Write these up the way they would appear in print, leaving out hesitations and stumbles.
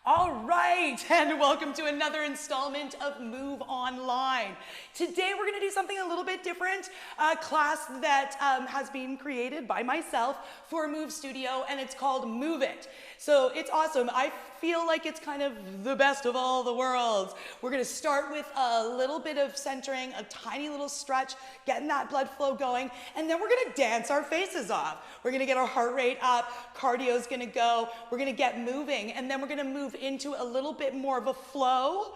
All right, and welcome to another installment of Move Online. Today we're going to do something a little bit different, a class that has been created by myself for Move Studio, and it's called MOVEit. So it's awesome. I feel like it's kind of the best of all the worlds. We're going to start with a little bit of centering, a tiny little stretch, getting that blood flow going, and then we're going to dance our faces off. We're going to get our heart rate up, cardio's going to go, we're going to get moving, and then we're going to move into a little bit more of a flow,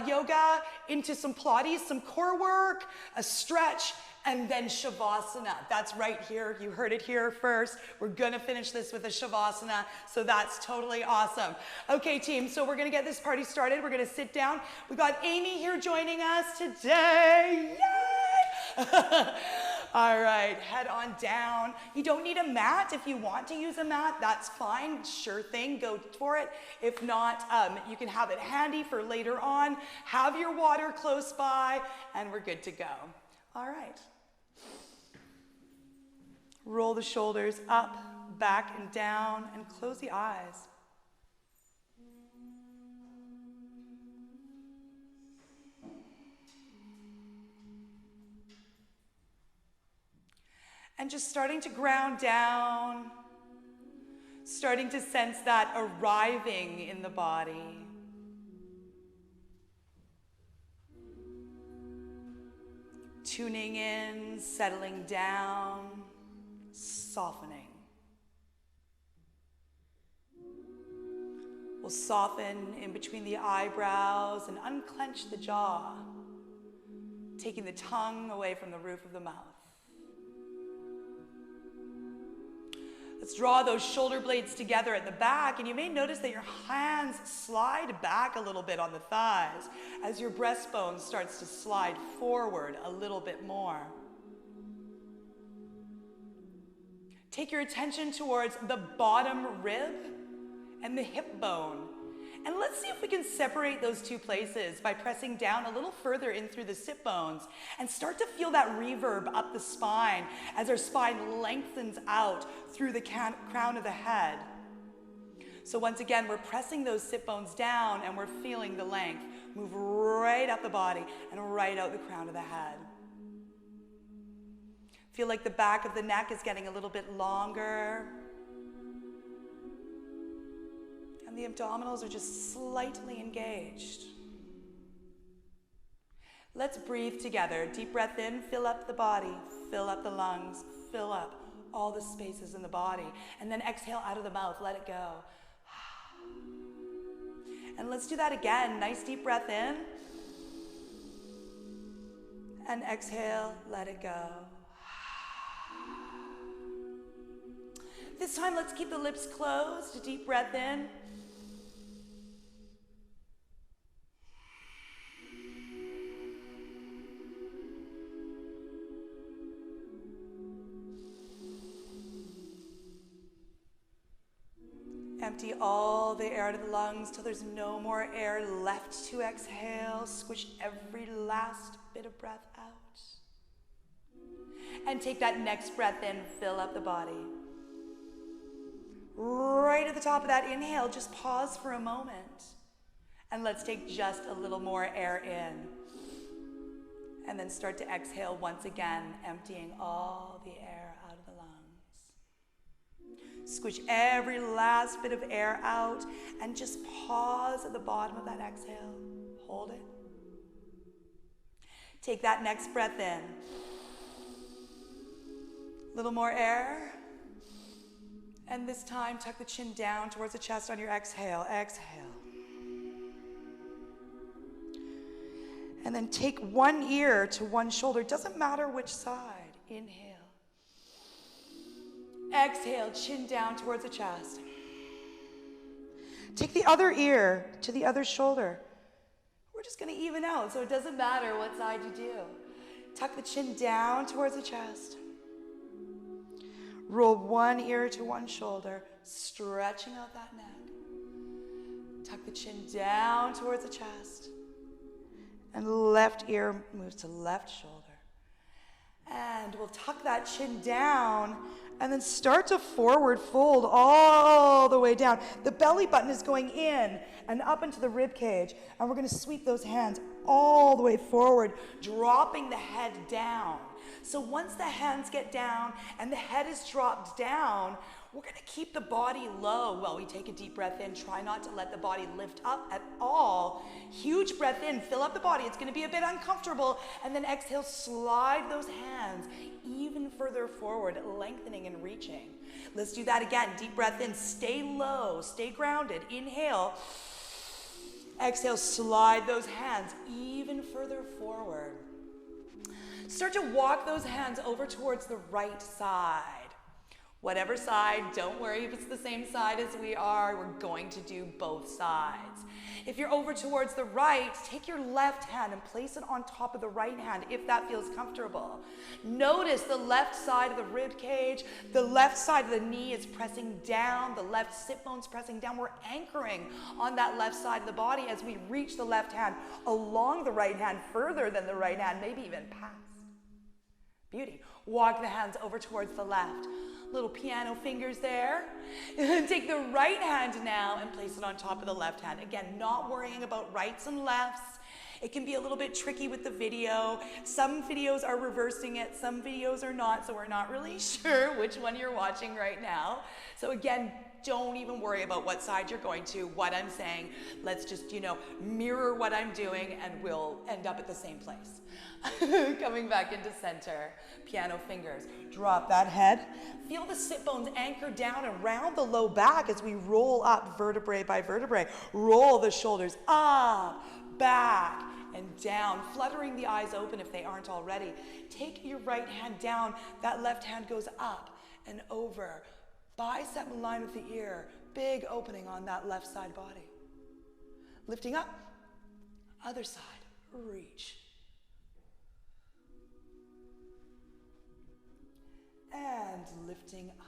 yoga, into some Pilates, some core work, a stretch, and then Shavasana. That's right here. You heard it here first. We're gonna finish this with a Shavasana, so that's totally awesome. Okay, team, so we're gonna get this party started. We're gonna sit down. We got Amy here joining us today. Yay! All right, head on down. You don't need a mat. If you want to use a mat, that's fine. Sure thing, go for it. If not, you can have it handy for later on. Have your water close by, and we're good to go. All right. Roll the shoulders up, back, and down, and close the eyes. And just starting to ground down, starting to sense that arriving in the body. Tuning in, settling down, softening. We'll soften in between the eyebrows and unclench the jaw, taking the tongue away from the roof of the mouth. Let's draw those shoulder blades together at the back, and you may notice that your hands slide back a little bit on the thighs as your breastbone starts to slide forward a little bit more. Take your attention towards the bottom rib and the hip bone. And let's see if we can separate those two places by pressing down a little further in through the sit bones and start to feel that reverb up the spine as our spine lengthens out through the crown of the head. So once again, we're pressing those sit bones down and we're feeling the length move right up the body and right out the crown of the head. Feel like the back of the neck is getting a little bit longer. And the abdominals are just slightly engaged. Let's breathe together. Deep breath in, fill up the body, fill up the lungs, fill up all the spaces in the body. And then exhale out of the mouth, let it go. And let's do that again. Nice deep breath in. And exhale, let it go. This time, let's keep the lips closed. Deep breath in. Empty all the air out of the lungs till there's no more air left to exhale. Squish every last bit of breath out. And take that next breath in, fill up the body. Right at the top of that inhale, just pause for a moment. And let's take just a little more air in. And then start to exhale once again, emptying all the air out of the lungs. Squish every last bit of air out and just pause at the bottom of that exhale. Hold it. Take that next breath in. A little more air. And this time, tuck the chin down towards the chest on your exhale. Exhale. And then take one ear to one shoulder. Doesn't matter which side. Inhale. Exhale, chin down towards the chest. Take the other ear to the other shoulder. We're just going to even out, so it doesn't matter what side you do. Tuck the chin down towards the chest. Roll one ear to one shoulder, stretching out that neck. Tuck the chin down towards the chest. And left ear moves to left shoulder. And we'll tuck that chin down and then start to forward fold all the way down. The belly button is going in and up into the rib cage, and we're going to sweep those hands all the way forward, dropping the head down. So once the hands get down and the head is dropped down, we're going to keep the body low while we take a deep breath in. Try not to let the body lift up at all. Huge breath in, fill up the body. It's going to be a bit uncomfortable. And then exhale, slide those hands even further forward, lengthening and reaching. Let's do that again. Deep breath in, stay low, stay grounded. Inhale. Exhale, slide those hands even further forward. Start to walk those hands over towards the right side. Whatever side, don't worry if it's the same side as we are, we're going to do both sides. If you're over towards the right, take your left hand and place it on top of the right hand if that feels comfortable. Notice the left side of the rib cage, the left side of the knee is pressing down, the left sit bone's pressing down. We're anchoring on that left side of the body as we reach the left hand along the right hand, further than the right hand, maybe even past. Beauty. Walk the hands over towards the left. Little piano fingers there. Take the right hand now and place it on top of the left hand. Again, not worrying about rights and lefts. It can be a little bit tricky with the video. Some videos are reversing it, some videos are not, so we're not really sure which one you're watching right now. So again, don't even worry about what side you're going to, what I'm saying. Let's just, mirror what I'm doing and we'll end up at the same place. Coming back into center, piano fingers. Drop that head. Feel the sit bones anchor down around the low back as we roll up vertebrae by vertebrae. Roll the shoulders up, back, and down, fluttering the eyes open if they aren't already. Take your right hand down. That left hand goes up and over. Bicep in line with the ear. Big opening on that left side body. Lifting up. Other side. Reach. And lifting up.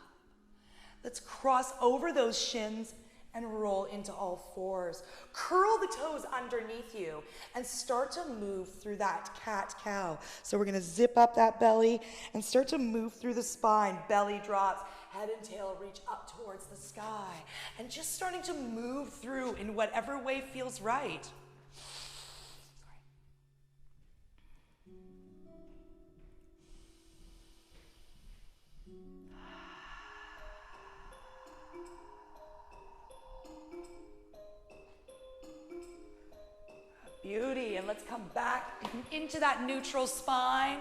Let's cross over those shins and roll into all fours. Curl the toes underneath you and start to move through that cat-cow. So we're going to zip up that belly and start to move through the spine. Belly drops, head and tail reach up towards the sky. And just starting to move through in whatever way feels right. Beauty, and let's come back into that neutral spine,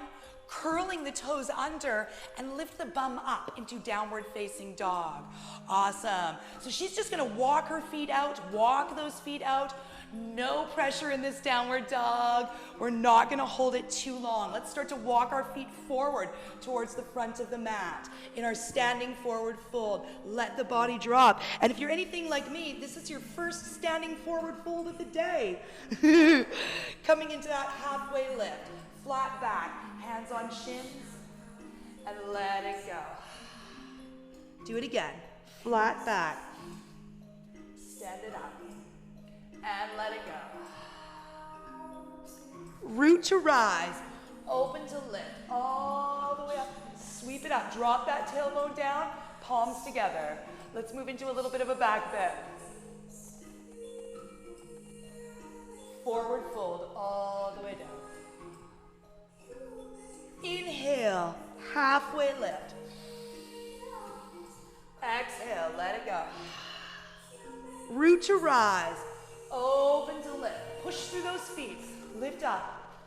curling the toes under and lift the bum up into downward facing dog. Awesome. So she's just gonna walk her feet out, walk those feet out. No pressure in this downward dog. We're not gonna hold it too long. Let's start to walk our feet forward towards the front of the mat. In our standing forward fold, let the body drop. And if you're anything like me, this is your first standing forward fold of the day. Coming into that halfway lift, flat back, hands on shins, and let it go. Do it again, flat back, stand it up. And let it go. Root to rise, open to lift, all the way up. Sweep it up, drop that tailbone down, palms together. Let's move into a little bit of a back bend. Forward fold all the way down. Inhale, halfway lift. Exhale, let it go. Root to rise. Open to lift. Push through those feet. Lift up.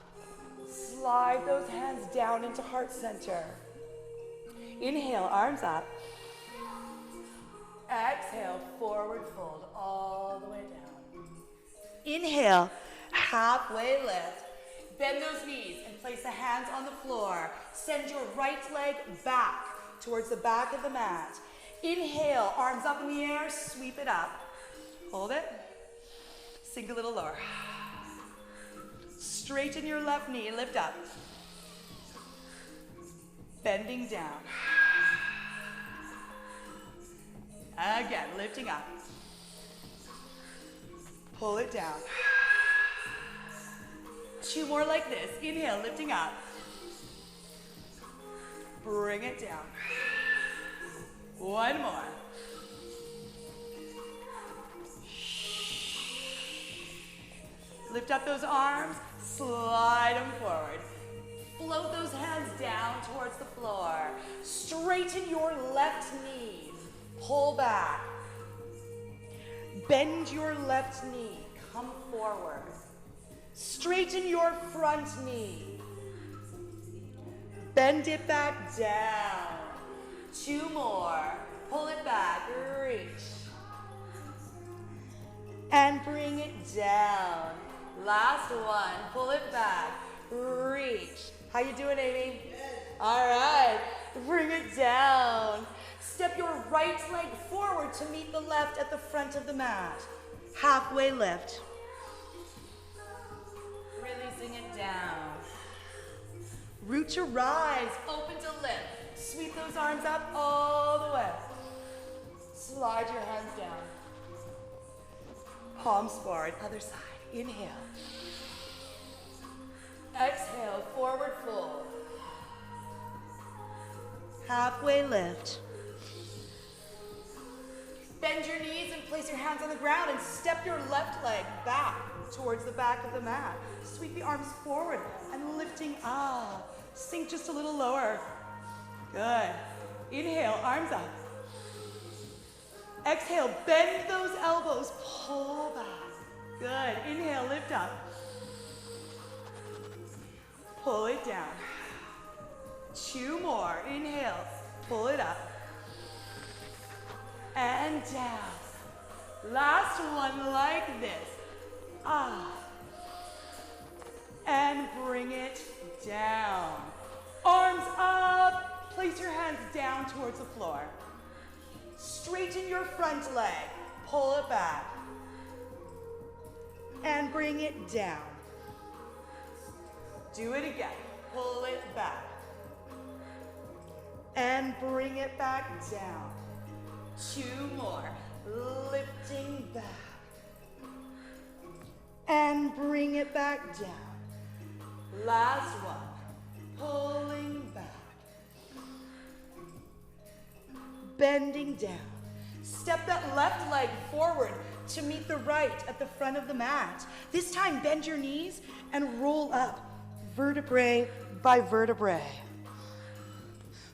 Slide those hands down into heart center. Inhale, arms up. Exhale, forward fold all the way down. Inhale, halfway lift. Bend those knees and place the hands on the floor. Send your right leg back towards the back of the mat. Inhale, arms up in the air, sweep it up. Hold it. Sink a little lower. Straighten your left knee and lift up. Bending down. Again, lifting up. Pull it down. Two more like this. Inhale, lifting up. Bring it down. One more. Lift up those arms, slide them forward. Float those hands down towards the floor. Straighten your left knee. Pull back. Bend your left knee. Come forward. Straighten your front knee. Bend it back down. Two more. Pull it back. Reach. And bring it down. Last one. Pull it back. Reach. How you doing, Amy? Good. All right. Bring it down. Step your right leg forward to meet the left at the front of the mat. Halfway lift. Releasing it down. Root to rise. Open to lift. Sweep those arms up all the way. Slide your hands down. Palms forward. Other side. Inhale. Exhale, forward fold. Halfway lift. Bend your knees and place your hands on the ground and step your left leg back towards the back of the mat. Sweep the arms forward and lifting up. Sink just a little lower. Good. Inhale, arms up. Exhale, bend those elbows, pull back. Good. Inhale, lift up. Pull it down. Two more. Inhale. Pull it up. And down. Last one like this. And bring it down. Arms up. Place your hands down towards the floor. Straighten your front leg. Pull it back. And bring it down. Do it again. Pull it back. And bring it back down. Two more. Lifting back. And bring it back down. Last one. Pulling back. Bending down. Step that left leg forward to meet the right at the front of the mat. This time, bend your knees and roll up. Vertebrae by vertebrae.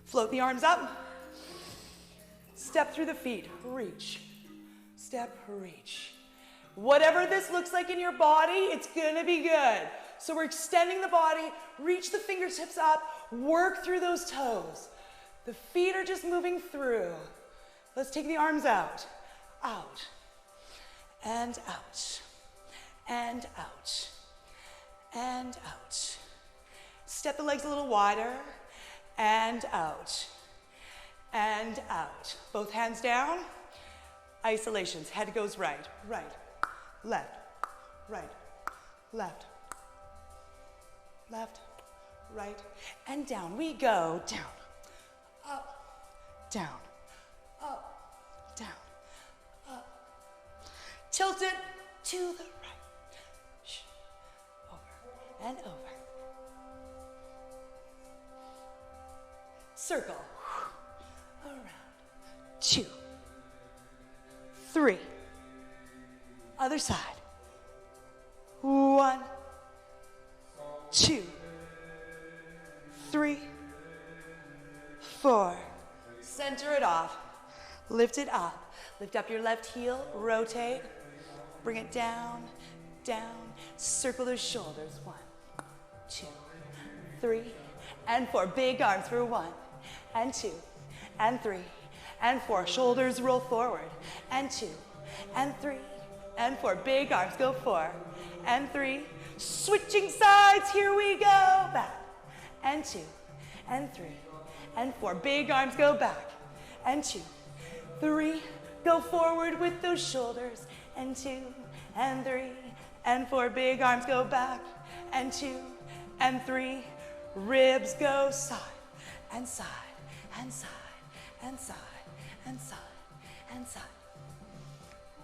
Float the arms up. Step through the feet. Reach. Step, reach. Whatever this looks like in your body, it's gonna be good. So we're extending the body. Reach the fingertips up. Work through those toes. The feet are just moving through. Let's take the arms out. Out. And out. And out. And out. Step the legs a little wider, and out, and out. Both hands down, isolations. Head goes right, right, left, right, left, left, right, and down. We go down, up, down, up, down, up. Tilt it to the right, over and over. Circle, around, 2, 3, other side, 1, 2, 3, 4, center it off, lift it up, lift up your left heel, rotate, bring it down, down, circle those shoulders, 1, 2, 3, and 4, big arms for 1, and 2, and 3, and 4. Shoulders roll forward, and 2, and 3, and 4. Big arms, go 4, and 3. Switching sides, here we go. Back, and 2, and 3, and 4. Big arms, go back, and 2, 3. Go forward with those shoulders, and 2, and 3, and 4. Big arms, go back, and 2, and 3. Ribs go side, and side, and side, and side, and side, and side.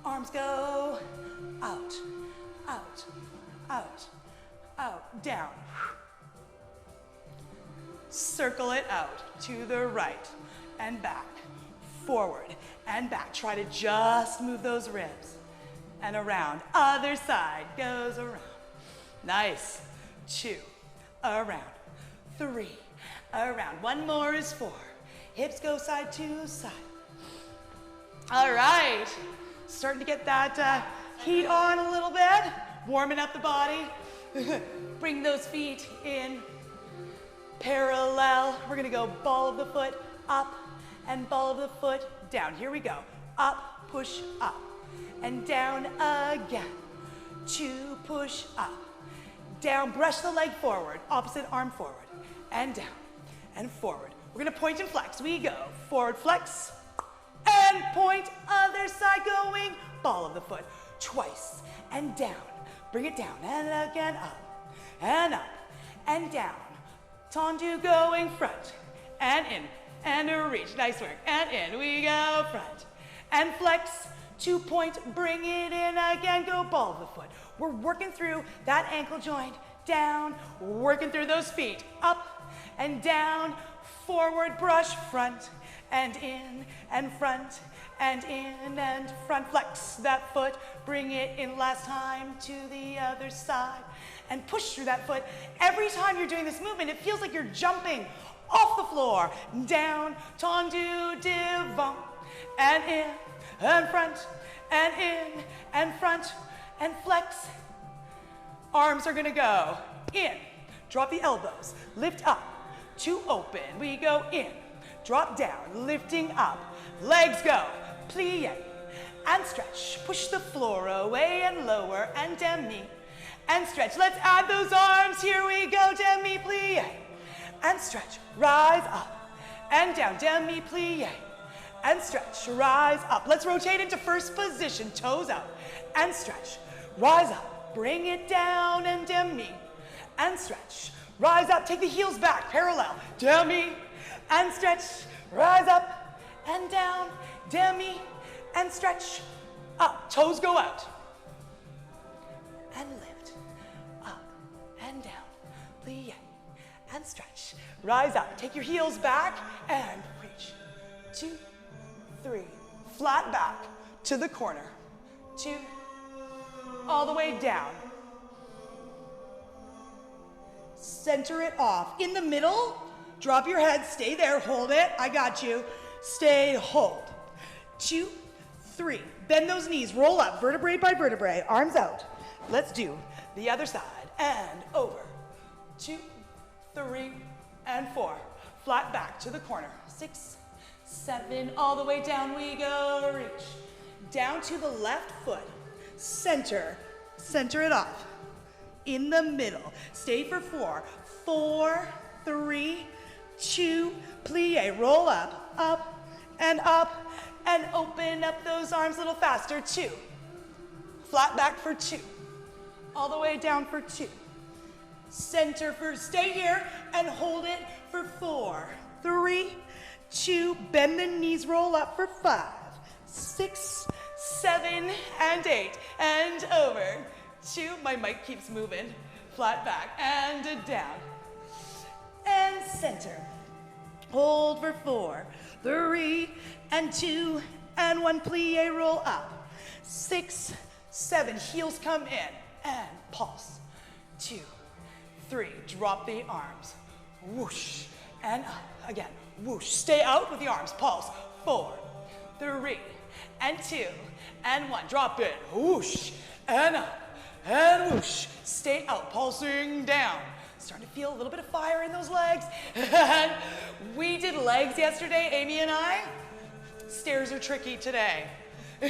Arms go out, out, out, out, down. Circle it out to the right and back, forward and back. Try to just move those ribs. And around, other side, goes around. Nice. 2, around, 3, around. One more is 4. Hips go side to side. All right. Starting to get that heat on a little bit. Warming up the body. Bring those feet in parallel. We're gonna go ball of the foot up and ball of the foot down. Here we go. Up, push up, and down again. 2, push up. Down, brush the leg forward, opposite arm forward, and down, and forward. We're gonna point and flex. We go forward, flex, and point, other side going, ball of the foot, twice, and down. Bring it down, and again, up, and down. Tendu going front, and in, and a reach. Nice work, and in, we go front, and flex, 2 point, bring it in again, go ball of the foot. We're working through that ankle joint, down, working through those feet, up and down, forward, brush, front and in, and front and in, and front, flex that foot, bring it in last time to the other side, and push through that foot. Every time you're doing this movement, it feels like you're jumping off the floor, down, tendu, devant, and in, and front, and in, and front, and flex. Arms are gonna go in, drop the elbows, lift up, to open. We go in, drop down, lifting up, legs go, plie, and stretch. Push the floor away and lower, and demi, and stretch. Let's add those arms, here we go, demi, plie, and stretch, rise up, and down, demi, plie, and stretch, rise up. Let's rotate into first position, toes out, and stretch, rise up, bring it down, and demi, and stretch, rise up, take the heels back, parallel, demi, and stretch, rise up, and down, demi, and stretch, up, toes go out, and lift, up, and down, plie, and stretch, rise up, take your heels back, and reach, 2, 3, flat back to the corner, 2, all the way down. Center it off. In the middle, drop your head, stay there, hold it, I got you. Stay, hold. 2, 3, bend those knees, roll up, vertebrae by vertebrae, arms out. Let's do the other side, and over. 2, 3, and 4. Flat back to the corner. 6, 7, all the way down we go, reach. Down to the left foot, center it off. In the middle, stay for 4, 4, 3, 2, plie, roll up, and open up those arms a little faster, 2. Flat back for 2, all the way down for 2. Center for, stay here, and hold it for 4, 3, 2, bend the knees, roll up for 5, 6, 7, and 8, and over. 2, my mic keeps moving, flat back, and down, and center. Hold for 4, 3, and 2, and 1, plie, roll up. 6, 7, heels come in, and pulse. 2, 3, drop the arms, whoosh, and up, again, whoosh. Stay out with the arms, pulse. 4, 3, and 2, and 1, drop it, whoosh, and up, and whoosh. Stay out, pulsing down. Starting to feel a little bit of fire in those legs. And we did legs yesterday, Amy and I. Stairs are tricky today. 2,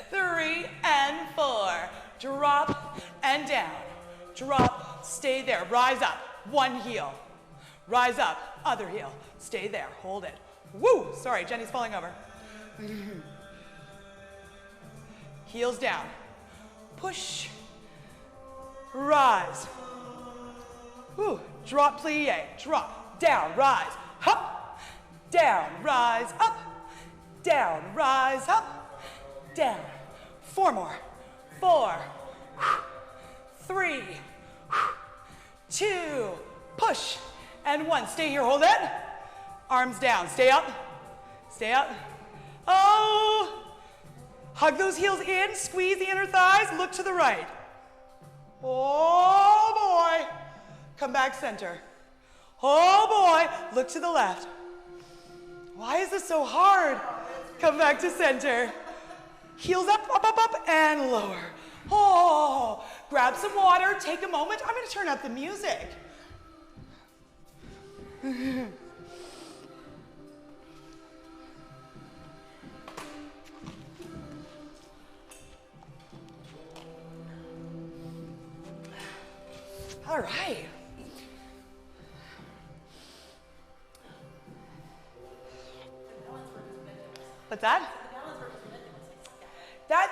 3, and 4. Drop and down. Drop, stay there, rise up, 1 heel. Rise up, other heel. Stay there, hold it. Woo, sorry, Jenny's falling over. Heels down. Push, rise. Woo, drop, plie, drop, down, rise, up, down, rise, up, down, rise, up, down. 4 more. 4, 3, 2, push, and 1. Stay here, hold it. Arms down, stay up, Stay up. Oh! Hug those heels in, squeeze the inner thighs, look to the right. Oh boy. Come back center. Oh boy, look to the left. Why is this so hard? Come back to center. Heels up, up, up, up, and lower. Oh, grab some water, take a moment. I'm gonna turn up the music. All right. What's that?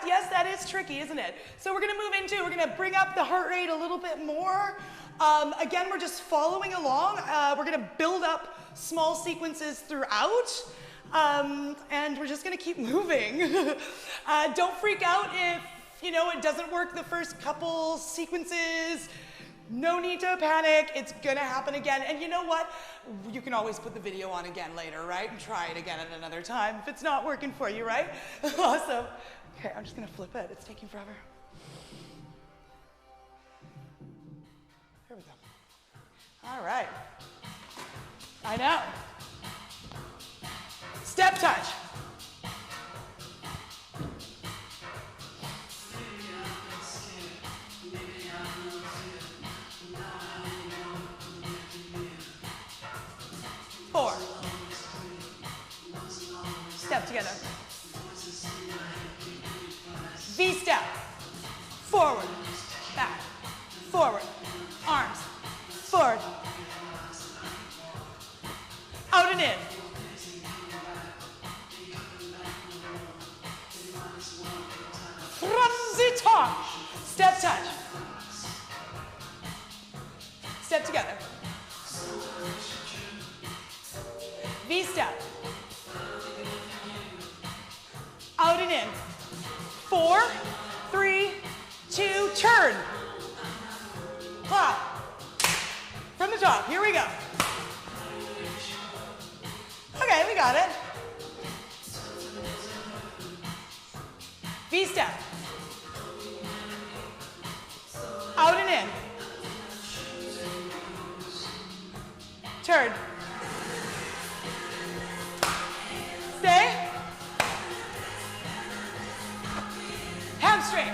Yes, that is tricky, isn't it? So we're gonna move into, we're gonna bring up the heart rate a little bit more. Again, we're just following along. We're gonna build up small sequences throughout. And we're just gonna keep moving. Don't freak out if, it doesn't work the first couple sequences. No need to panic, it's gonna happen again. And you know what? You can always put the video on again later, right? And try it again at another time if it's not working for you, right? Awesome. Okay, I'm just gonna flip it. It's taking forever. Here we go. All right. I know. Step touch. Four. Step together. V-step. Forward, back, forward, arms, forward, out and in. From the top. Step touch. Step together. V-step. Out and in. 4, 3, 2, turn. Clap. From the top. Here we go. Okay, we got it. V-step. Out and in. Turn. Stay. Hamstring.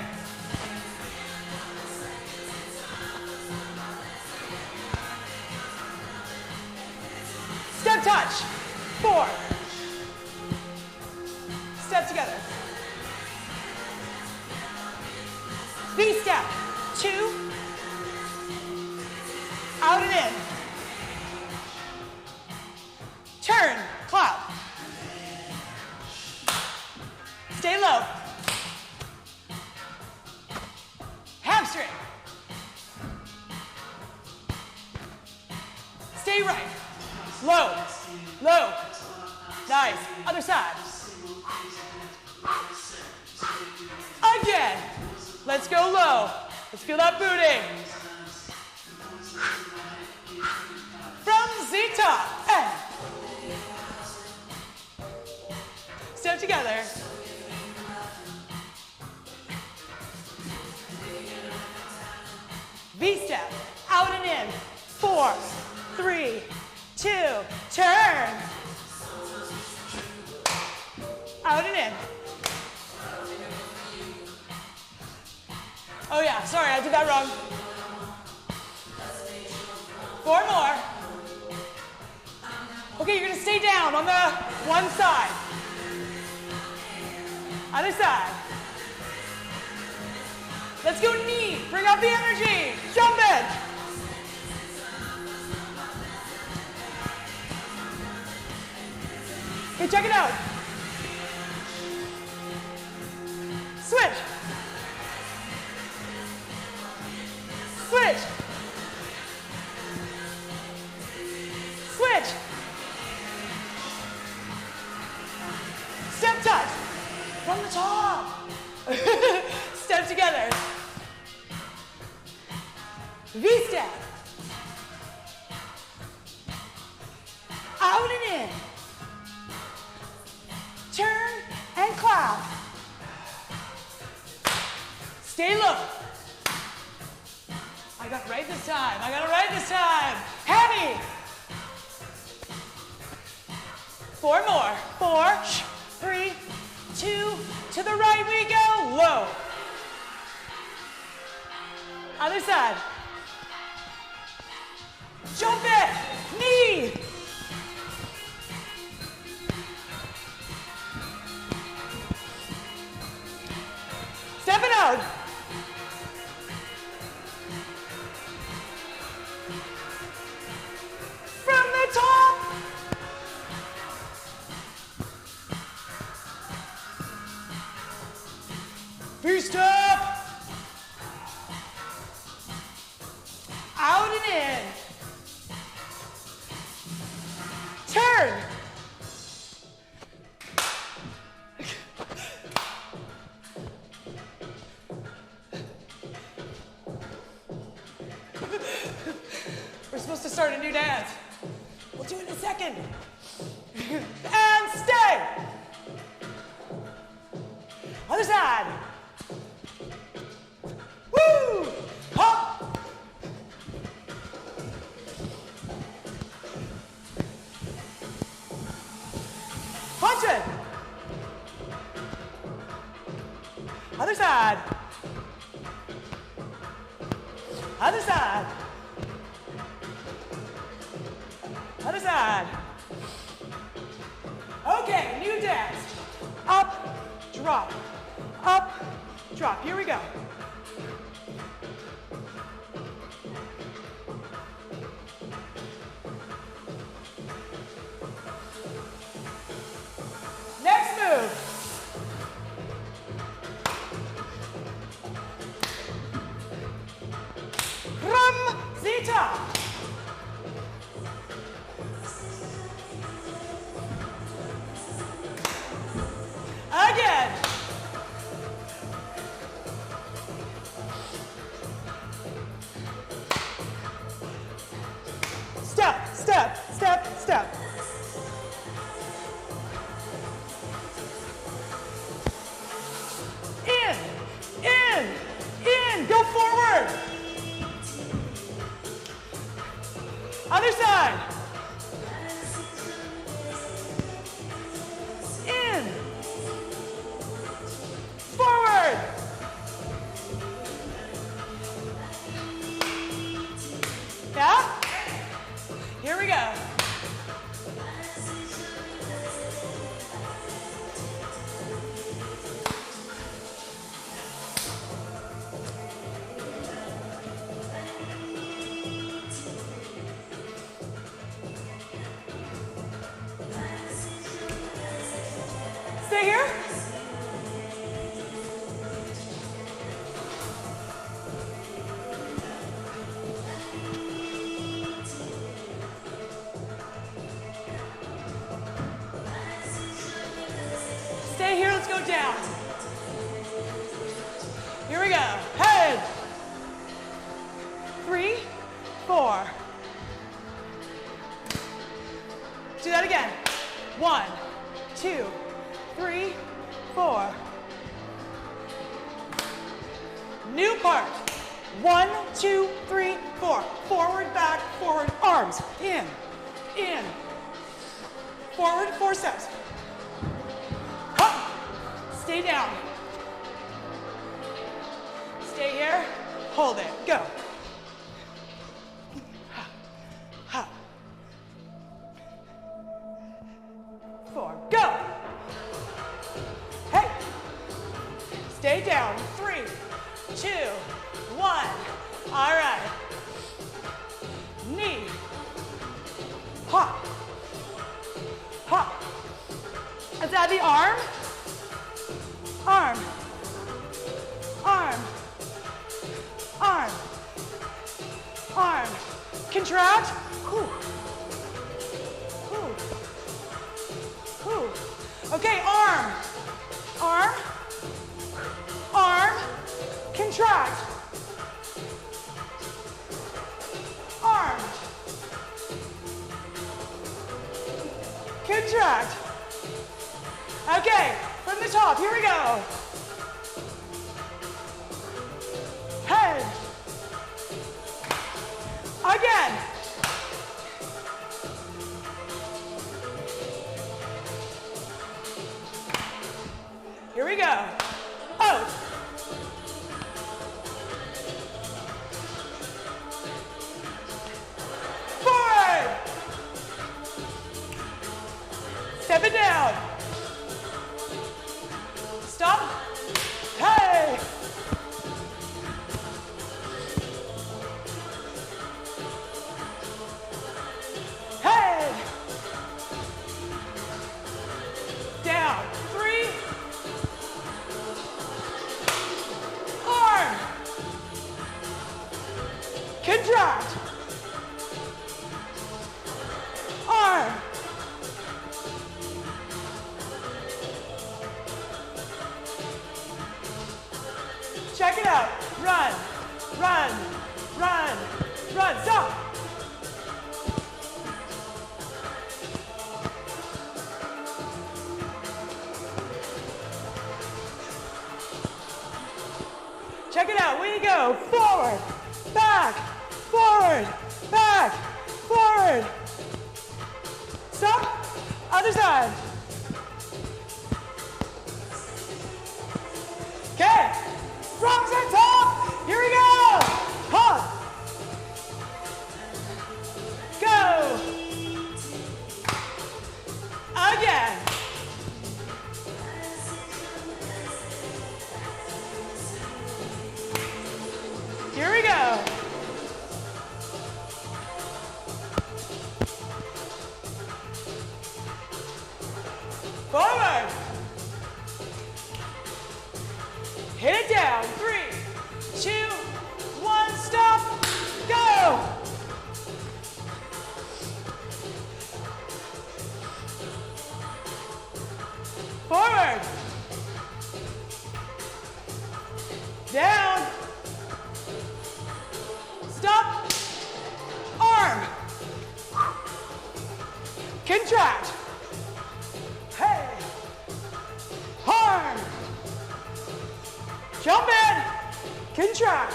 Step touch. 4. Step together. V-step. 2. Out and in. Turn. Clap. Stay low. Hamstring. Stay right. Low. Low. Nice. Other side. Again. Let's go low. Let's feel that booty. From the top. And step together. V-step. Out and in. 4, 3, 2, turn. Out and in. Oh yeah, sorry, I did that wrong. 4 more. Okay, you're gonna stay down on the one side. Other side. Let's go knee. Bring up the energy. Jump it. Okay, check it out. Switch. Switch. Switch. Step touch. From the top. Step together. V-step. Out and in. turn, and clap. Stay low. I got it right this time. I got it right this time. Heavy. 4 more. 4, 3, 2, to the right we go. Low. Other side. Jump it. Knee. Step it out. From the top. Feet up. Out and in. Turn. We're supposed to start a new dance. We'll do it in a second. And stay. Other side. Woo! Hop. Punch it. Other side. Other side. Other side. Okay, new dance. Up, drop. Up, drop. Here we go. Next move. Zita. Again. Step, step, step, step. In, go forward. Other side. In. Forward. Yeah? Here we go. Stay here. Stay here, let's go down. Here we go. Head. 3, 4. Do that again. 1, 2, 3, 4. New part. 1, 2, 3, 4. Forward, back, forward, arms. In. Forward, 4 steps. Up. Stay down. Stay here. Hold it. Go. Up. 4. Go. Hey. Stay down. 3, 2, 1. All right. Knee. Hop. Hop. Is that the arm? Arm. Arm. Arm. Arm. Contract. Whew. Whew. Whew. Okay, arm. Arm. Arm. Contract. Arm. Contract. Okay, from the top, here we go. Head. Again. Here we go. Out. Forward. Step it down. Stop. Hey. Head. Down. 3. Arm. Contract. Arm. Check it out. Run, run, run, run. Stop. Check it out. Way to go. Forward, back, forward, back, forward. Stop. Other side. Okay. From the top. Here we go. Hop. Go. Again. Here we go. Forward. Hit it down. 3, 2, 1, stop. Go. Forward. Down. Stop. Arm. Contract. Hey. Arm. Jump in. Contract.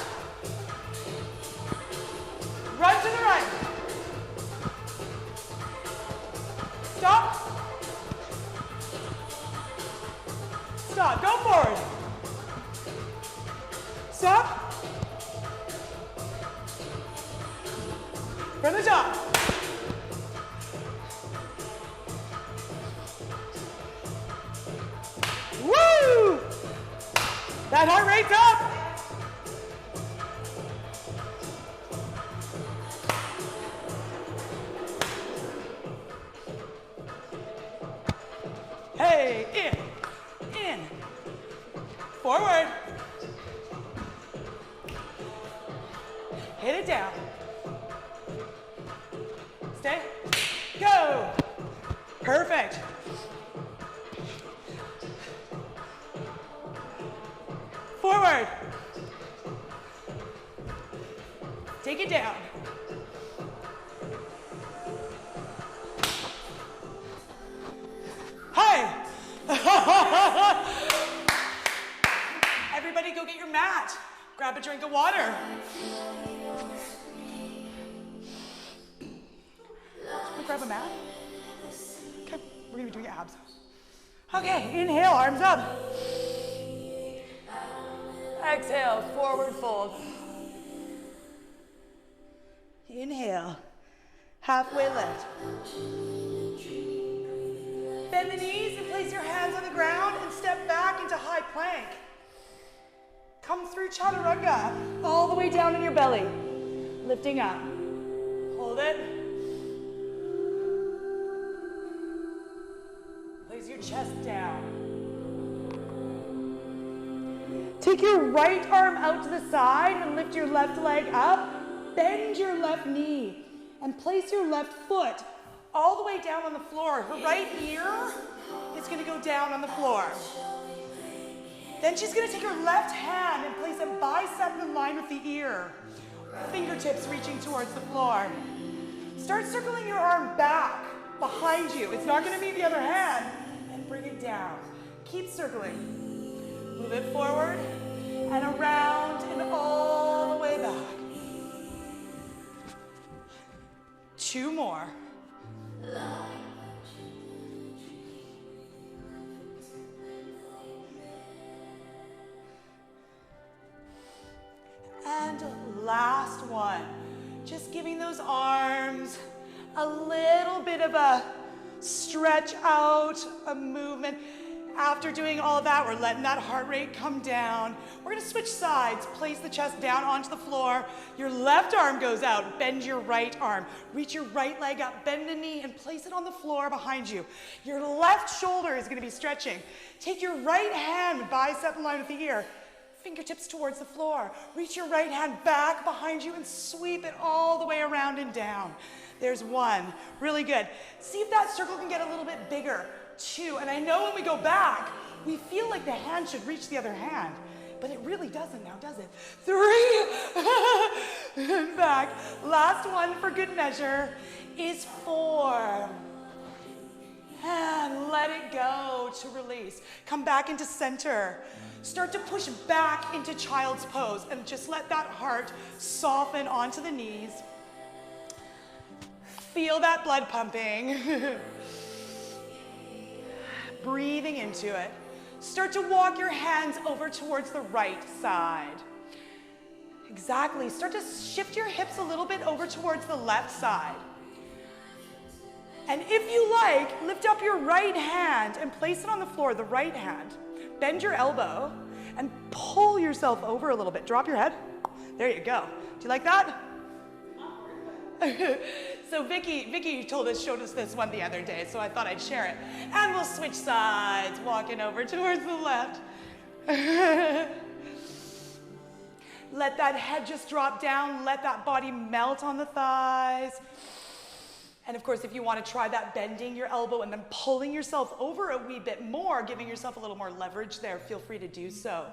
Run to the right. Stop. Stop. Go forward. Stop. From the top. Woo! That heart rate's up. Hey, in, forward. Hit it down. Stay, go. Perfect. Forward. Take it down. Hi. Everybody go get your mat. Grab a drink of water. Grab a mat. Okay, we're gonna be doing abs. Okay, inhale, arms up. Exhale, forward fold. Inhale, halfway lift. Bend the knees and place your hands on the ground and step back into high plank. Come through chaturanga, all the way down in your belly. Lifting up. Hold it. Place your chest down. Take your right arm out to the side and lift your left leg up. Bend your left knee and place your left foot all the way down on the floor. Her right ear is going to go down on the floor. Then she's going to take her left hand and place a bicep in line with the ear. Fingertips reaching towards the floor. Start circling your arm back behind you. It's not going to be the other hand. And bring it and down. Keep circling. Move it forward and around and all the way back. 2 more. And last one. Just giving those arms a little bit of a stretch out, a movement. After doing all that, we're letting that heart rate come down. We're gonna switch sides. Place the chest down onto the floor. Your left arm goes out. Bend your right arm. Reach your right leg up, bend the knee, and place it on the floor behind you. Your left shoulder is gonna be stretching. Take your right hand, bicep in line with the ear. Fingertips towards the floor. Reach your right hand back behind you and sweep it all the way around and down. There's 1. Really good. See if that circle can get a little bit bigger. 2. And I know when we go back, we feel like the hand should reach the other hand, but it really doesn't now, does it? 3. And back. Last one for good measure is 4. And let it go to release. Come back into center. Start to push back into child's pose and just let that heart soften onto the knees. Feel that blood pumping. Breathing into it. Start to walk your hands over towards the right side. Exactly. Start to shift your hips a little bit over towards the left side. And if you like, lift up your right hand and place it on the floor, the right hand. Bend your elbow and pull yourself over a little bit. Drop your head. There you go. Do you like that? So Vicky showed us this one the other day, so I thought I'd share it. And we'll switch sides, walking over towards the left. Let that head just drop down. Let that body melt on the thighs. And of course, if you want to try that, bending your elbow and then pulling yourself over a wee bit more, giving yourself a little more leverage there, feel free to do so.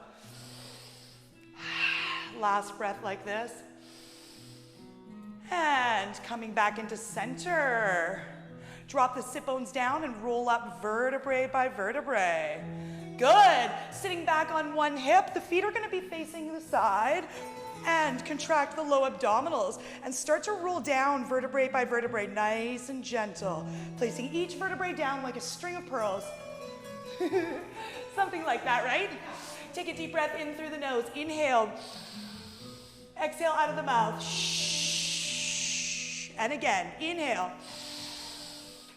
Last breath like this. And coming back into center. Drop the sit bones down and roll up vertebrae by vertebrae. Good. Sitting back on one hip, the feet are going to be facing the side. And contract the low abdominals and start to roll down vertebrae by vertebrae, nice and gentle. Placing each vertebrae down like a string of pearls. Something like that, right? Take a deep breath in through the nose. Inhale. Exhale out of the mouth. Shh. And again, inhale.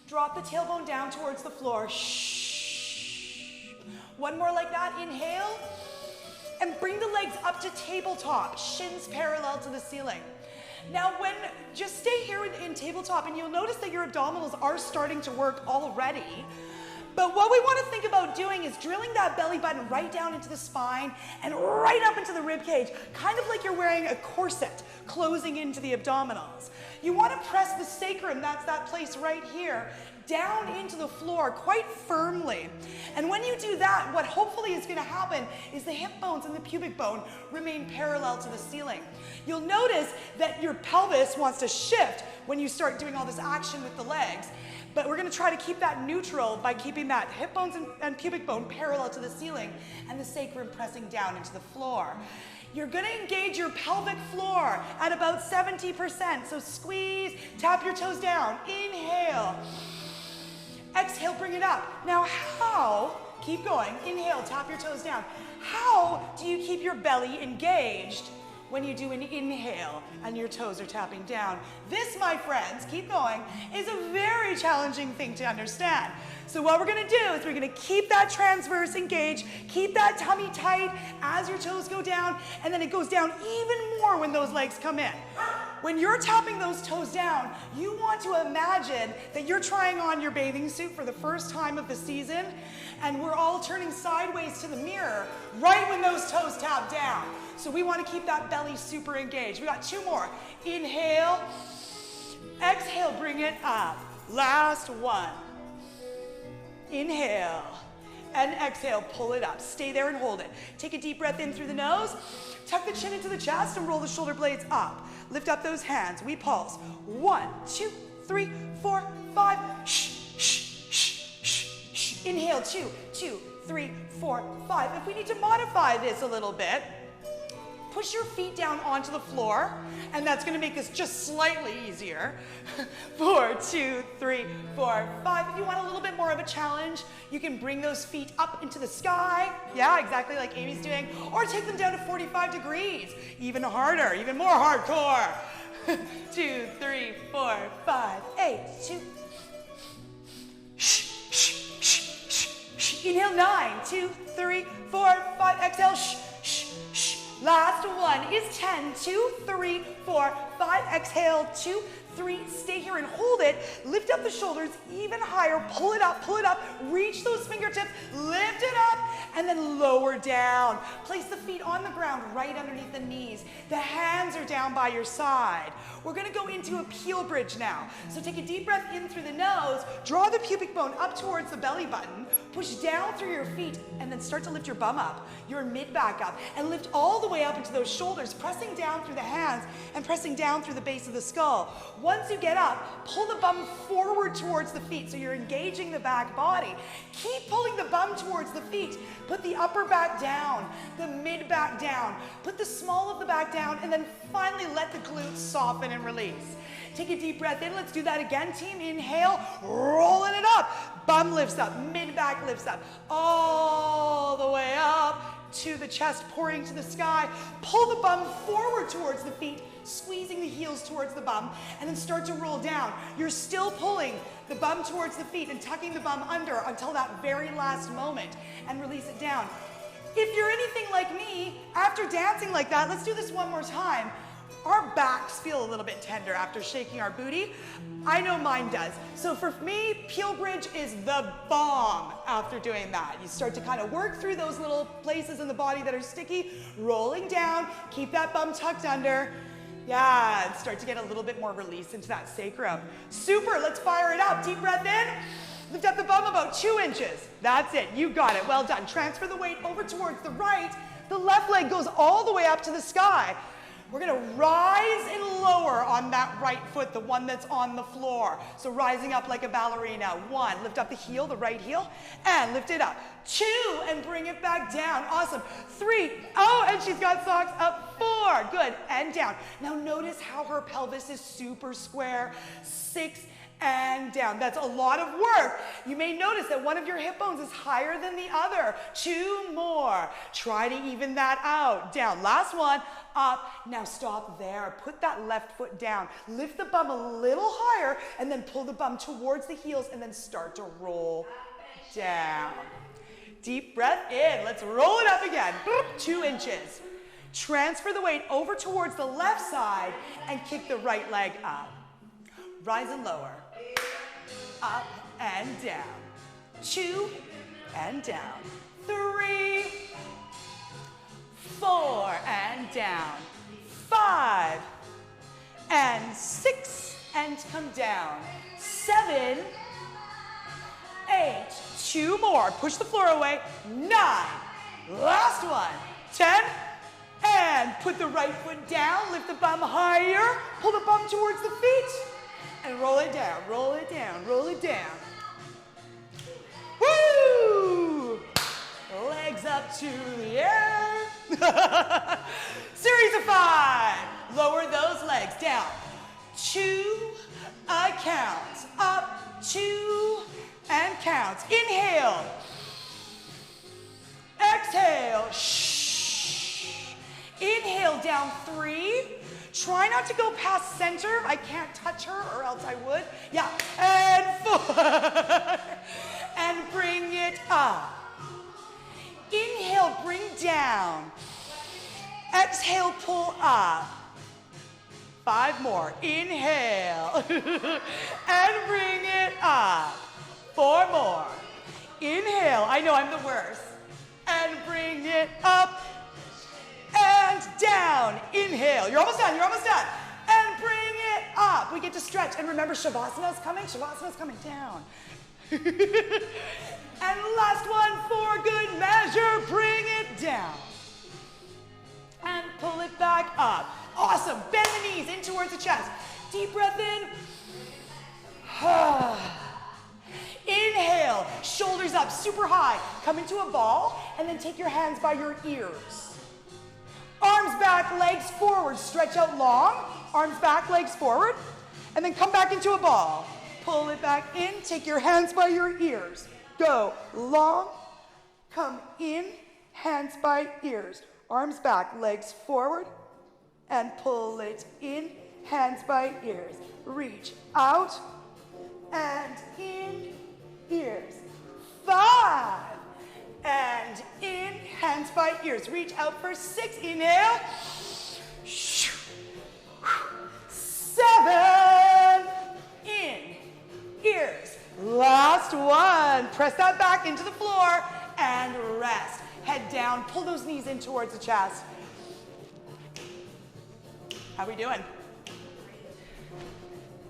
Drop the tailbone down towards the floor. Shh. One more like that. Inhale. And bring the legs up to tabletop, shins parallel to the ceiling. Now just stay here in tabletop and you'll notice that your abdominals are starting to work already. But what we want to think about doing is drilling that belly button right down into the spine and right up into the rib cage, kind of like you're wearing a corset closing into the abdominals. You want to press the sacrum, that's that place right here, down into the floor quite firmly. And when you do that, what hopefully is going to happen is the hip bones and the pubic bone remain parallel to the ceiling. You'll notice that your pelvis wants to shift when you start doing all this action with the legs. But we're going to try to keep that neutral by keeping that hip bones and pubic bone parallel to the ceiling and the sacrum pressing down into the floor. You're going to engage your pelvic floor at about 70%. So squeeze, tap your toes down. Inhale. Exhale, bring it up. Now keep going. Inhale, tap your toes down. How do you keep your belly engaged when you do an inhale and your toes are tapping down? This, my friends, keep going, is a very challenging thing to understand. So what we're gonna do is we're gonna keep that transverse engaged, keep that tummy tight as your toes go down, and then it goes down even more when those legs come in. When you're tapping those toes down, you want to imagine that you're trying on your bathing suit for the first time of the season, and we're all turning sideways to the mirror right when those toes tap down. So we want to keep that belly super engaged. We got 2 more. Inhale, exhale, bring it up. Last one. Inhale and exhale, pull it up. Stay there and hold it. Take a deep breath in through the nose. Tuck the chin into the chest and roll the shoulder blades up. Lift up those hands. We pulse. 1, 2, 3, 4, 5. Shh, shh, shh, shh, shh. Inhale, 2, 2, 3, 4, 5. If we need to modify this a little bit, push your feet down onto the floor, and that's gonna make this just slightly easier. 4, 2, 3, 4, 5. If you want a little bit more of a challenge, you can bring those feet up into the sky. Yeah, exactly like Amy's doing. Or take them down to 45 degrees. Even harder, even more hardcore. 2, 3, 4, 5, 8, 2. Inhale, 9, 2, 3, 4, 5. Exhale, Last one is 10, 2, 3, 4, 5. Exhale, 2, 3. Stay here and hold it. Lift up the shoulders even higher. Pull it up, reach those fingertips, lift it up, and then lower down. Place the feet on the ground right underneath the knees. The hands are down by your side. We're gonna go into a peel bridge now. So take a deep breath in through the nose, draw the pubic bone up towards the belly button, push down through your feet, and then start to lift your bum up, your mid back up, and lift all the way up into those shoulders, pressing down through the hands and pressing down through the base of the skull. Once you get up, pull the bum forward towards the feet so you're engaging the back body. Keep pulling the bum towards the feet. Put the upper back down, the mid back down, put the small of the back down, and then finally let the glutes soften and release. Take a deep breath in. Let's do that again, team. Inhale, rolling it up. Bum lifts up, mid back lifts up, all the way up to the chest, pouring to the sky. Pull the bum forward towards the feet, squeezing the heels towards the bum, and then start to roll down. You're still pulling the bum towards the feet and tucking the bum under until that very last moment, and release it down. If you're anything like me, after dancing like that, let's do this one more time. Our backs feel a little bit tender after shaking our booty. I know mine does. So for me, peel bridge is the bomb after doing that. You start to kind of work through those little places in the body that are sticky, rolling down, keep that bum tucked under. Yeah, and start to get a little bit more release into that sacrum. Super, let's fire it up. Deep breath in. Lift up the bum about 2 inches. That's it, you got it, well done. Transfer the weight over towards the right. The left leg goes all the way up to the sky. We're gonna rise and lower on that right foot, the one that's on the floor. So rising up like a ballerina. 1, lift up the heel, the right heel, and lift it up. 2, and bring it back down. Awesome. 3, oh, and she's got socks up. 4, good, and down. Now notice how her pelvis is super square. 6, and down. That's a lot of work. You may notice that one of your hip bones is higher than the other. 2 more. Try to even that out. Down. Last one. Up. Now stop there. Put that left foot down. Lift the bum a little higher and then pull the bum towards the heels and then start to roll down. Deep breath in. Let's roll it up again. 2 inches. Transfer the weight over towards the left side and kick the right leg up. Rise and lower. Up and down. 2 and down. 3, 4 and down. 5 and 6 and come down. 7, 8, 2 more. Push the floor away. 9, last one. 10, and put the right foot down. Lift the bum higher. Pull the bum towards the feet. And roll it down, roll it down, roll it down. Woo! Legs up to the air. Series of 5. Lower those legs down. 2, count. Up, 2, and count. Inhale. Exhale. Shh. Inhale down 3. Try not to go past center. I can't touch her or else I would. Yeah, and 4. And bring it up. Inhale, bring down. Exhale, pull up. 5 more. Inhale. And bring it up. 4 more. Inhale. I know I'm the worst. And bring it up. And down. Inhale. You're almost done. You're almost done. And bring it up. We get to stretch. And remember, Shavasana's coming. Shavasana's coming down. And last one for good measure. Bring it down. And pull it back up. Awesome. Bend the knees in towards the chest. Deep breath in. Inhale. Inhale, shoulders up, super high. Come into a ball, and then take your hands by your ears. Arms back, legs forward, stretch out long. Arms back, legs forward, and then come back into a ball. Pull it back in, take your hands by your ears. Go long, come in, hands by ears. Arms back, legs forward, and pull it in, hands by ears. Reach out and in, ears. 5 and in, hands by ears. Reach out for 6. Inhale. 7 in, ears. Last one. Press that back into the floor and rest. Head down, pull those knees in towards the chest. How we doing?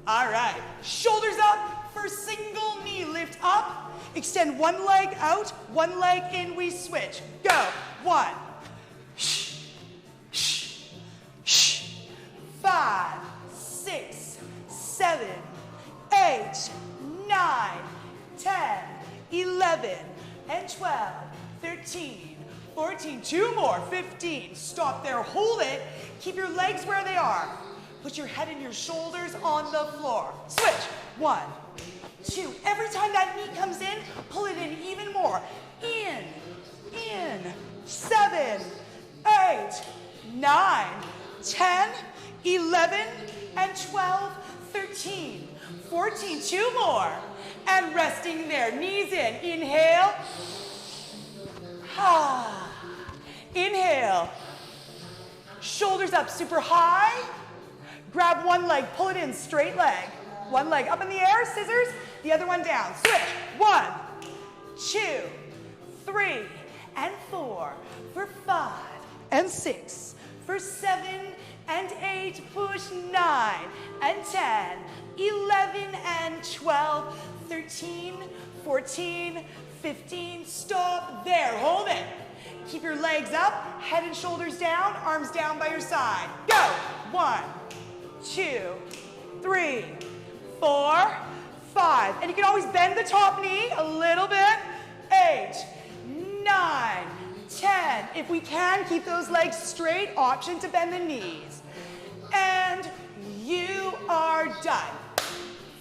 All right, shoulders up for single knee, lift up. Extend one leg out, one leg in, we switch. Go, 1. 5, 6, 7, 8, 9, 10, 11, and 12, 13, 14, 2 more, 15. Stop there, hold it. Keep your legs where they are. Put your head and your shoulders on the floor. Switch, 1, 2. Every time that knee comes in, pull it in even more. In, 7, 8, 9, 10, 11, and 12, 13, 14, 2 more. And resting there, knees in, inhale. Inhale. Shoulders up super high. Grab one leg, pull it in, straight leg. One leg up in the air, scissors, the other one down. Switch, 1, 2, 3, and 4, for 5, and 6, for 7, and 8, push 9, and 10, 11, and 12, 13, 14, 15, stop there, hold it. Keep your legs up, head and shoulders down, arms down by your side. Go, 1, 2, 3, 4, 5. And you can always bend the top knee a little bit. 8, 9, 10. If we can, keep those legs straight. Option to bend the knees. And you are done.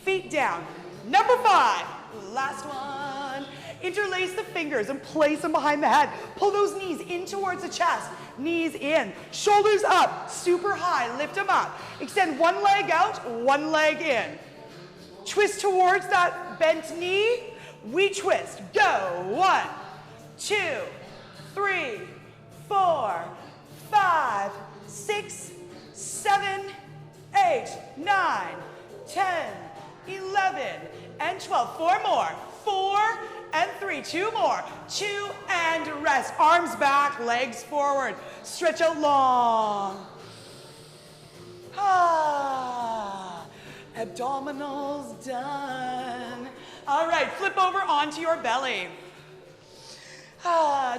Feet down. Number 5. Last one. Interlace the fingers and place them behind the head. Pull those knees in towards the chest. Knees in. Shoulders up. Super high. Lift them up. Extend one leg out, one leg in. Twist towards that bent knee. We twist. Go. 1, 2, 3, 4, 5, 6, 7, 8, 9, 10, 11, and 12. 4 more. 4 and 3. 2 more. 2 and rest. Arms back, legs forward. Stretch out long. Abdominals done. All right, flip over onto your belly.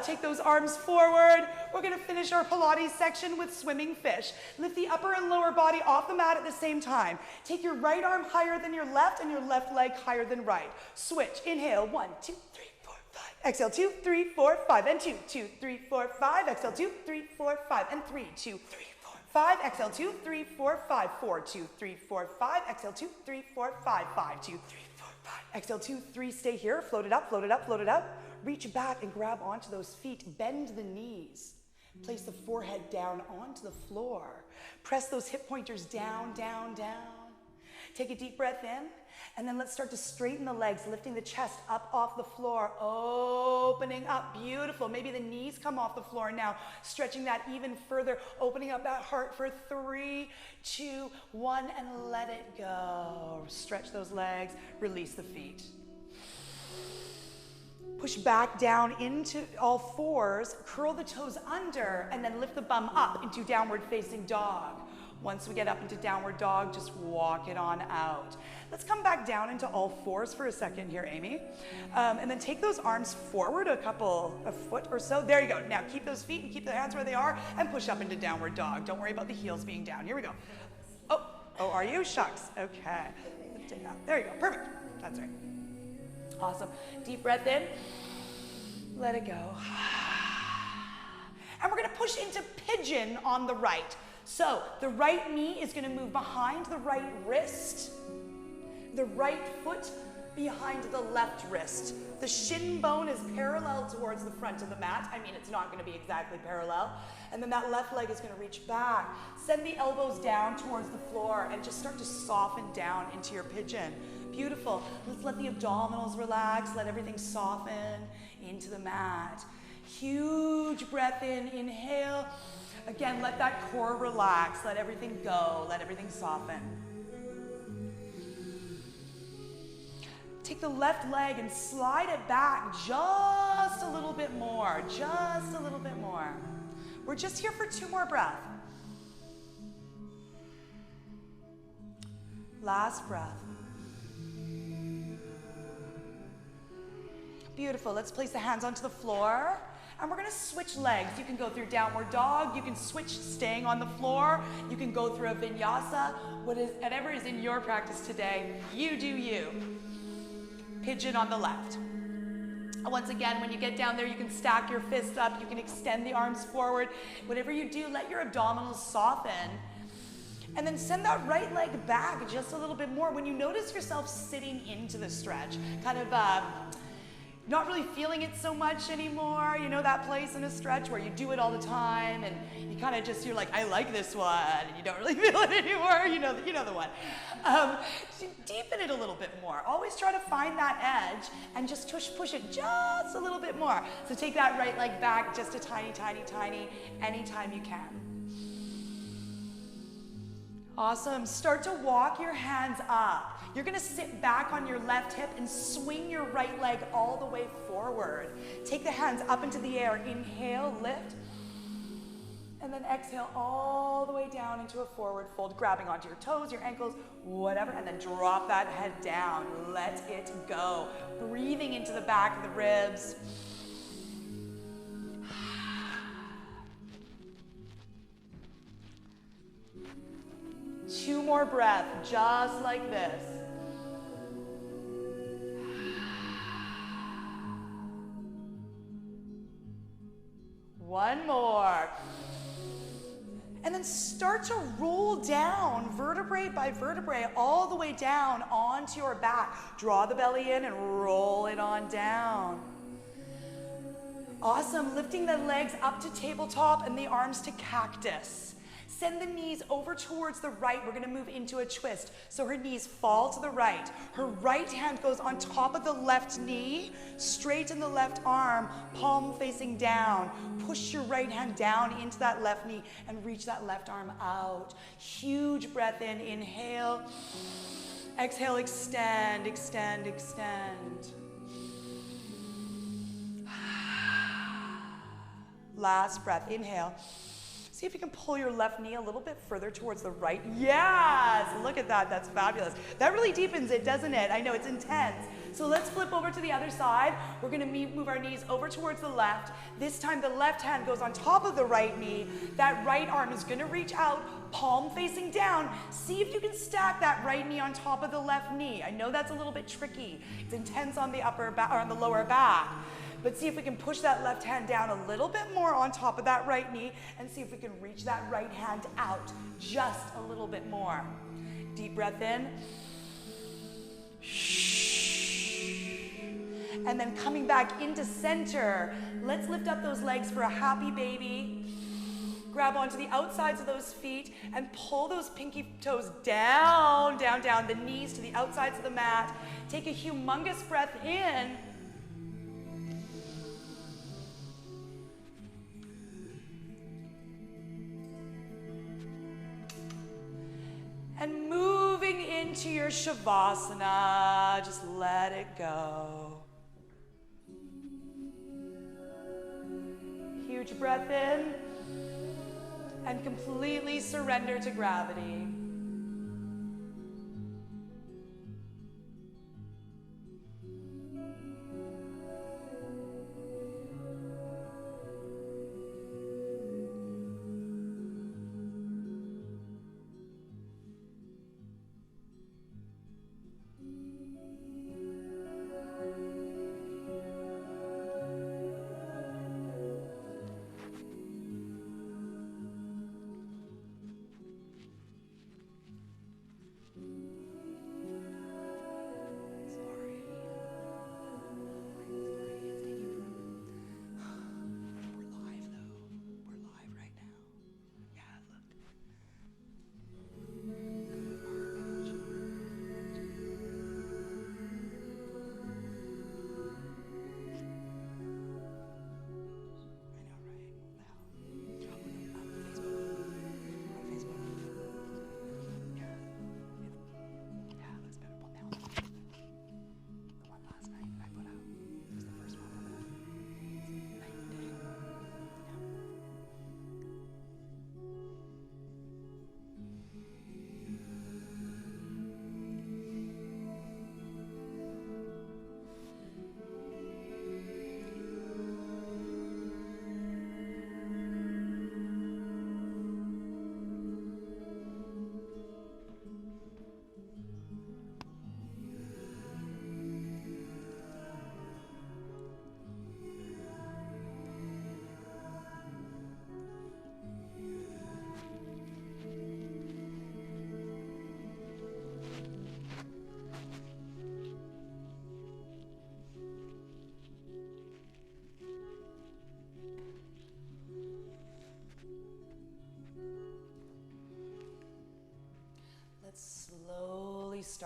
Take those arms forward. We're gonna finish our Pilates section with swimming fish. Lift the upper and lower body off the mat at the same time. Take your right arm higher than your left and your left leg higher than right. Switch, inhale, 1, 2, 3, 4, 5. Exhale, 2, 3, 4, 5, and 2, 2, 3, 4, 5. Exhale, 2, 3, 4, 5, and 3, 2, 3, 4, 5. Exhale, 2, 3, 4, 5, 4, 2, 3, 4, 5. Exhale, 2, 3, 4, 5, 5, 2, 3, 4, 5. Exhale, 2, 3, stay here. Float it up, float it up, float it up. Reach back and grab onto those feet. Bend the knees. Place the forehead down onto the floor. Press those hip pointers down, down, down. Take a deep breath in, and then let's start to straighten the legs, lifting the chest up off the floor, opening up, beautiful. Maybe the knees come off the floor now, stretching that even further, opening up that heart for 3, 2, 1, and let it go. Stretch those legs, release the feet. Push back down into all fours, curl the toes under, and then lift the bum up into downward facing dog. Once we get up into downward dog, just walk it on out. Let's come back down into all fours for a second here, Amy. And then take those arms forward a foot or so. There you go. Now keep those feet and keep the hands where they are and push up into downward dog. Don't worry about the heels being down. Here we go. Oh, are you? Shucks. Okay. Lift it up. There you go. Perfect. That's right. Awesome. Deep breath in. Let it go. And we're gonna push into pigeon on the right. So the right knee is gonna move behind the right wrist, the right foot behind the left wrist. The shin bone is parallel towards the front of the mat. I mean, it's not gonna be exactly parallel. And then that left leg is gonna reach back. Send the elbows down towards the floor and just start to soften down into your pigeon. Beautiful. Let's let the abdominals relax, let everything soften into the mat. Huge breath in, inhale. Again, let that core relax, let everything go, let everything soften. Take the left leg and slide it back just a little bit more, just a little bit more. We're just here for 2 more breaths. Last breath. Beautiful. Let's place the hands onto the floor. And we're gonna switch legs. You can go through downward dog. You can switch staying on the floor. You can go through a vinyasa. Whatever is in your practice today, you do you. Pigeon on the left. And once again, when you get down there, you can stack your fists up. You can extend the arms forward. Whatever you do, let your abdominals soften. And then send that right leg back just a little bit more. When you notice yourself sitting into the stretch, kind of not really feeling it so much anymore, you know that place in a stretch where you do it all the time and you kind of just, you're like, I like this one, and you don't really feel it anymore, you know the one. Deepen it a little bit more. Always try to find that edge and just push it just a little bit more. So take that right leg back just a tiny, tiny, tiny, anytime you can. Awesome. Start to walk your hands up. You're gonna sit back on your left hip and swing your right leg all the way forward. Take the hands up into the air. Inhale, lift. And then exhale all the way down into a forward fold, grabbing onto your toes, your ankles, whatever, and then drop that head down. Let it go. Breathing into the back of the ribs. Two more breaths, just like this. One more. And then start to roll down vertebrae by vertebrae all the way down onto your back. Draw the belly in and roll it on down. Awesome. Lifting the legs up to tabletop and the arms to cactus. Send the knees over towards the right. We're gonna move into a twist. So her knees fall to the right. Her right hand goes on top of the left knee, straighten the left arm, palm facing down. Push your right hand down into that left knee and reach that left arm out. Huge breath in, inhale. Exhale, extend, extend, extend. Last breath, inhale. See if you can pull your left knee a little bit further towards the right. Yes, look at that, that's fabulous. That really deepens it, doesn't it? I know, it's intense. So let's flip over to the other side. We're gonna move our knees over towards the left. This time the left hand goes on top of the right knee. That right arm is gonna reach out, palm facing down. See if you can stack that right knee on top of the left knee. I know that's a little bit tricky. It's intense on the upper back, or on the lower back. But see if we can push that left hand down a little bit more on top of that right knee and see if we can reach that right hand out just a little bit more. Deep breath in. And then coming back into center. Let's lift up those legs for a happy baby. Grab onto the outsides of those feet and pull those pinky toes down, down, down, the knees to the outsides of the mat. Take a humongous breath in. And moving into your Shavasana, just let it go. Huge breath in, and completely surrender to gravity.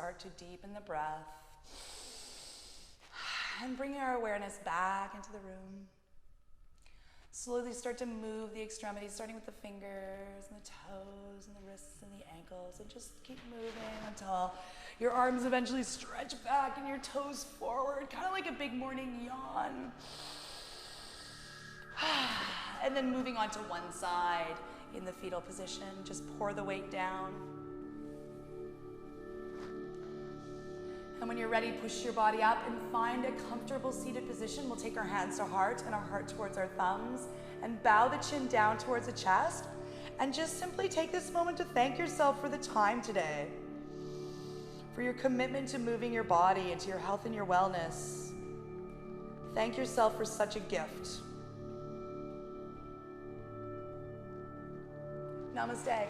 start to deepen the breath and bring our awareness back into the room. Slowly start to move the extremities, starting with the fingers and the toes and the wrists and the ankles, and just keep moving until your arms eventually stretch back and your toes forward, kind of like a big morning yawn. And then moving on to one side in the fetal position, just pour the weight down. And when you're ready, push your body up and find a comfortable seated position. We'll take our hands to heart and our heart towards our thumbs and bow the chin down towards the chest. And just simply take this moment to thank yourself for the time today, for your commitment to moving your body and to your health and your wellness. Thank yourself for such a gift. Namaste.